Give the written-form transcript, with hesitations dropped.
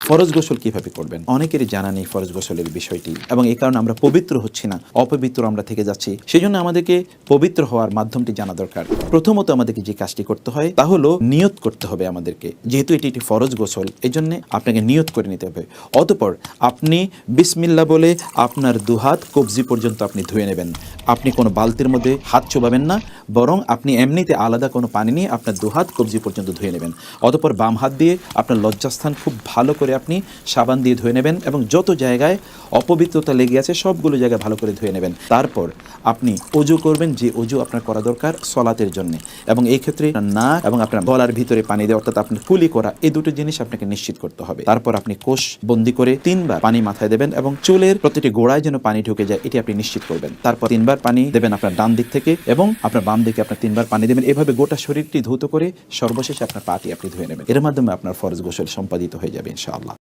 ফরজ গোসল কিভাবে করবেন? অনেকেরই জানা নেই ফরজ গোসলের বিষয়টি, এবং এই কারণে আমরা পবিত্র হচ্ছি না, অপবিত্র আমরা থেকে যাচ্ছি। সেই জন্য আমাদেরকে পবিত্র হওয়ার মাধ্যমটি জানা দরকার। প্রথমত আমাদেরকে যে কাজটি করতে হয় তা হলো নিয়ত করতে হবে আমাদেরকে। যেহেতু এটি একটি ফরজ গোসল, এই জন্য আপনাকে নিয়ত করে নিতে হবে। অতঃপর আপনি বিসমিল্লাহ বলে আপনার দুহাত কবজি পর্যন্ত আপনি ধুয়ে নেবেন। আপনি কোনো বালতির মধ্যে হাত চোবাবেন না, বরং আপনি এমনিতে আলাদা কোনো পানি নিয়ে আপনার দুহাত কবজি পর্যন্ত ধুয়ে নেবেন। অতঃপর বাম হাত দিয়ে আপনার লজ্জাস্থান খুব ভালো করে আপনি সাবান দিয়ে ধুয়ে নেবেন, এবং যত জায়গায় অপবিত্রতা লেগে আছে সবগুলো জায়গায় ভালো করে ধুয়ে নেবেন। তারপর আপনি অজু করবেন, যে অজু আপনার করা দরকার সলাতের জন্য, এবং এই ক্ষেত্রে না এবং আপনার গলার ভিতরে পানি দেওয়া, অর্থাৎ আপনার কুলি করা, এই দুটো জিনিস আপনাকে নিশ্চিত করতে হবে। তারপর আপনি কোষ বন্দি করে 3 বার পানি মাথায় দেবেন, এবং চুলের প্রতিটি গোড়ায় যেন পানি ঢুকে যায় এটি আপনি নিশ্চিত করবেন। তারপর 3 বার পানি দেবেন আপনার ডান দিক থেকে, এবং আপনার বাম দিকে আপনার 3 বার পানি দেবেন। এভাবে গোটা শরীরটি ধৌত করে সর্বশেষে আপনার পাটি আপনি ধুয়ে নেবেন। এর মাধ্যমে আপনার ফরজ গোসল সম্পাদিত হয়ে যাবে ইনশাআল্লাহ।